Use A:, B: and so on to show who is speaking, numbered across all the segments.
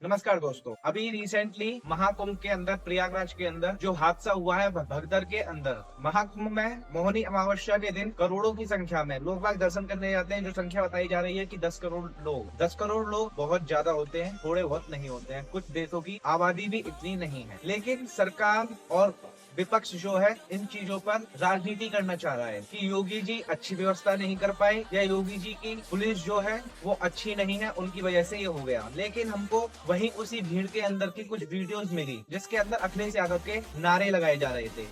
A: नमस्कार दोस्तों, अभी रिसेंटली महाकुंभ के अंदर प्रयागराज के अंदर जो हादसा हुआ है भगदड़ के अंदर, महाकुंभ में मोहिनी अमावस्या के दिन करोड़ों की संख्या में लोग बाग दर्शन करने जाते हैं। जो संख्या बताई जा रही है कि 10 करोड़ लोग। 10 करोड़ लोग बहुत ज्यादा होते हैं, थोड़े बहुत नहीं होते हैं। कुछ देशों की आबादी भी इतनी नहीं है, लेकिन सरकार और विपक्ष जो है इन चीजों पर राजनीति करना चाह रहा है कि योगी जी अच्छी व्यवस्था नहीं कर पाए या योगी जी की पुलिस जो है वो अच्छी नहीं है, उनकी वजह से ये हो गया। लेकिन हमको वहीं उसी भीड़ के अंदर की कुछ वीडियोस मिली जिसके अंदर अखिलेश यादव के नारे लगाए जा रहे थे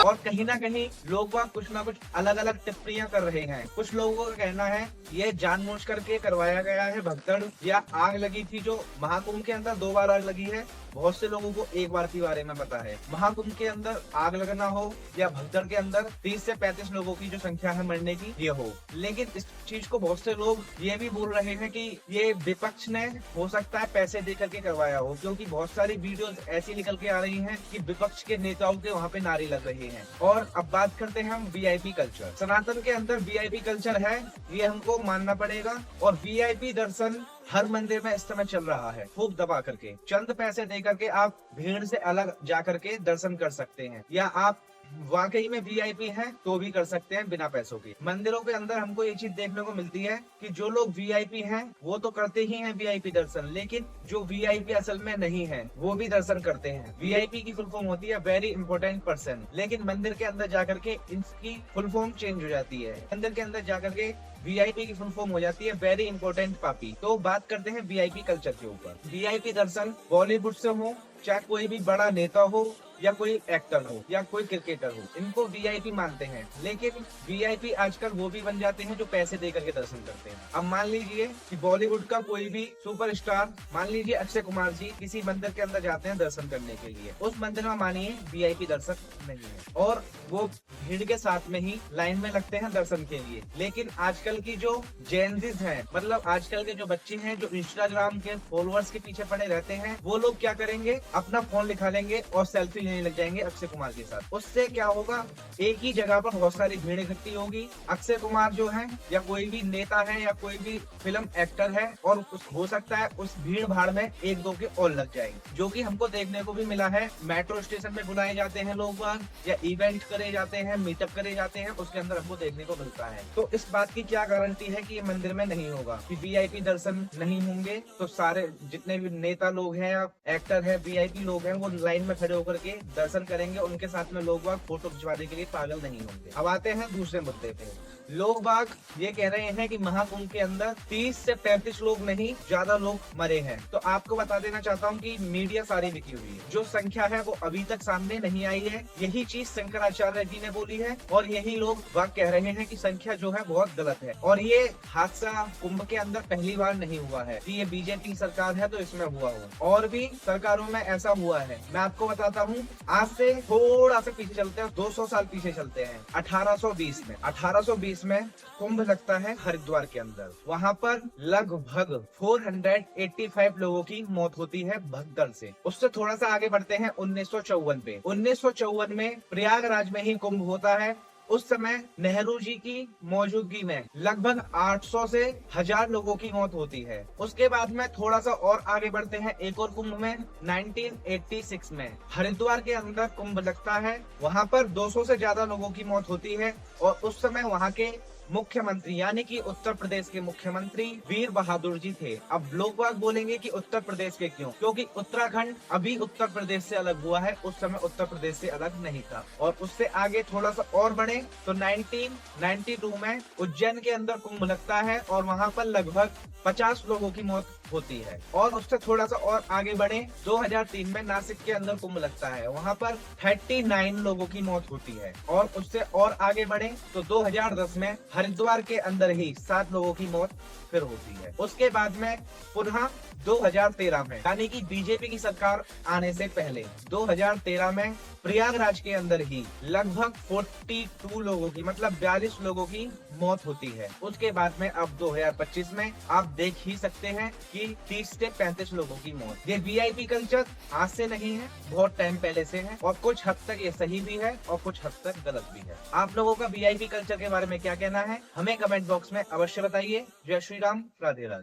A: और कहीं ना कहीं लोग वह कुछ ना कुछ अलग अलग टिप्पणियां कर रहे हैं। कुछ लोगों का कहना है ये जानबूझ करके करवाया गया है भगदड़, या आग लगी थी जो महाकुंभ के अंदर 2 बार आग लगी है। बहुत से लोगों को एक बार के बारे में पता है। महाकुंभ के अंदर आग लगना हो या भगदड़ के अंदर 30 से 35 लोगों की जो संख्या है मरने की ये हो, लेकिन इस चीज को बहुत से लोग ये भी बोल रहे हैं कि ये विपक्ष ने हो सकता है पैसे दे करके करवाया हो, क्योंकि बहुत सारी वीडियोस ऐसी निकल के आ रही हैं कि विपक्ष के नेताओं के वहाँ पे नारे लग रहे हैं। और अब बात करते हैं हम वीआईपी कल्चर। सनातन के अंदर वीआईपी कल्चर है, ये हमको मानना पड़ेगा। और वीआईपी दर्शन हर मंदिर में इस समय चल रहा है, खूब दबा करके चंद पैसे दे करके आप भीड़ से अलग जा करके दर्शन कर सकते हैं, या आप वाकई में वीआईपी हैं तो भी कर सकते हैं बिना पैसों के। मंदिरों के अंदर हमको ये चीज देखने को मिलती है कि जो लोग वीआईपी हैं वो तो करते ही हैं वीआईपी दर्शन, लेकिन जो वीआईपी असल में नहीं है वो भी दर्शन करते हैं। वीआईपी की फुल फॉर्म होती है वेरी इंपॉर्टेंट पर्सन, लेकिन मंदिर के अंदर जाकर के इसकी फुल फॉर्म चेंज हो जाती है। मंदिर के अंदर जाकर के वीआईपी की फुल फॉर्म हो जाती है वेरी इंपॉर्टेंट पापी। तो बात करते हैं वीआईपी कल्चर के ऊपर। वीआईपी दर्शन बॉलीवुड से हो, चाहे कोई भी बड़ा नेता हो या कोई एक्टर हो या कोई क्रिकेटर हो, इनको वीआईपी मानते हैं। लेकिन वीआईपी आजकल वो भी बन जाते हैं जो पैसे दे करके दर्शन करते हैं। अब मान लीजिए कि बॉलीवुड का कोई भी सुपरस्टार, मान लीजिए अक्षय कुमार जी, किसी मंदिर के अंदर जाते हैं दर्शन करने के लिए। उस मंदिर में मानिए वीआईपी दर्शन नहीं है और वो भीड़ के साथ में ही लाइन में लगते हैं दर्शन के लिए। लेकिन आजकल की जो जेनजीज हैं, मतलब आजकल के जो बच्चे हैं जो इंस्टाग्राम के फॉलोअर्स के पीछे पड़े रहते हैं, वो लोग क्या करेंगे, अपना फोन निकालेंगे और सेल्फी लेने लग जाएंगे अक्षय कुमार के साथ। उससे क्या होगा, एक ही जगह पर बहुत सारी भीड़ इकट्ठी होगी। अक्षय कुमार जो है या कोई भी नेता है या कोई भी फिल्म एक्टर है, और हो सकता है उस भीड़ भाड़ में 1-2 के और लग जाएंगे, जो कि हमको देखने को भी मिला है। मेट्रो स्टेशन में बुलाए जाते हैं लोग वहाँ, या इवेंट करे जाते हैं, मीटअप करे जाते हैं, उसके अंदर हमको देखने को मिलता है। तो इस बात की क्या गारंटी है कि ये मंदिर में नहीं होगा, कि वीआईपी दर्शन नहीं होंगे तो सारे जितने भी नेता लोग हैं या एक्टर है, वीआईपी लोग हैं, वो लाइन में खड़े होकर के दर्शन करेंगे। उनके साथ में लोग बाग फोटो खिंचवाने के लिए पागल नहीं होंगे। अब आते हैं दूसरे मुद्दे पे। लोग बाग ये कह रहे हैं कि महाकुंभ के अंदर 30 से 35 लोग नहीं, ज्यादा लोग मरे हैं। तो आपको बता देना चाहता हूँ कि मीडिया सारी बिकी हुई है, जो संख्या है वो अभी तक सामने नहीं आई है। यही चीज शंकराचार्य जी ने बोली है और यही लोग बाग कह रहे हैं कि संख्या जो है बहुत गलत है। और ये हादसा कुंभ के अंदर पहली बार नहीं हुआ है कि ये बीजेपी सरकार है तो इसमें हुआ हो, और भी सरकारों में ऐसा हुआ है। मैं आपको बताता हूँ, आज से थोड़ा सा पीछे चलते हैं, 200 साल पीछे चलते हैं। 1820 में कुंभ लगता है हरिद्वार के अंदर। वहाँ पर लगभग 485 लोगों की मौत होती है भगदड़ से। उससे थोड़ा सा आगे बढ़ते हैं 1954 पे। 1954 में प्रयागराज में ही कुंभ होता है। उस समय नेहरू जी की मौजूदगी में लगभग 800 से 1000 लोगों की मौत होती है। उसके बाद में थोड़ा सा और आगे बढ़ते हैं एक और कुंभ में 1986 में हरिद्वार के अंदर कुंभ लगता है। वहां पर 200 से ज्यादा लोगों की मौत होती है और उस समय वहां के मुख्यमंत्री यानी कि उत्तर प्रदेश के मुख्यमंत्री वीर बहादुर जी थे। अब लोग बाग बोलेंगे कि उत्तर प्रदेश के क्यों, क्योंकि उत्तराखंड अभी उत्तर प्रदेश से अलग हुआ है, उस समय उत्तर प्रदेश से अलग नहीं था। और उससे आगे थोड़ा सा और बढ़े तो 1992 में उज्जैन के अंदर कुंभ लगता है और वहां पर लगभग 50 लोगों की मौत होती है। और उससे थोड़ा सा और आगे बढ़े 2003 में नासिक के अंदर कुंभ लगता है, वहां पर 39 लोगों की मौत होती है। और उससे और आगे बढ़े तो 2010 में हरिद्वार के अंदर ही 7 लोगों की मौत फिर होती है। उसके बाद में पुनः 2013 में, यानी कि बीजेपी की सरकार आने से पहले 2013 में प्रयागराज के अंदर ही लगभग 42 लोगों की, मतलब 42 लोगों की मौत होती है। उसके बाद में अब 2025 में आप देख ही सकते हैं कि 30 से 35 लोगों की मौत। ये वीआईपी कल्चर आज से नहीं है, बहुत टाइम पहले से है, और कुछ हद तक ये सही भी है और कुछ हद तक गलत भी है। आप लोगों का वीआईपी कल्चर के बारे में क्या कहना है, हमें कमेंट बॉक्स में अवश्य बताइए। जय श्री राम, राधे राधे।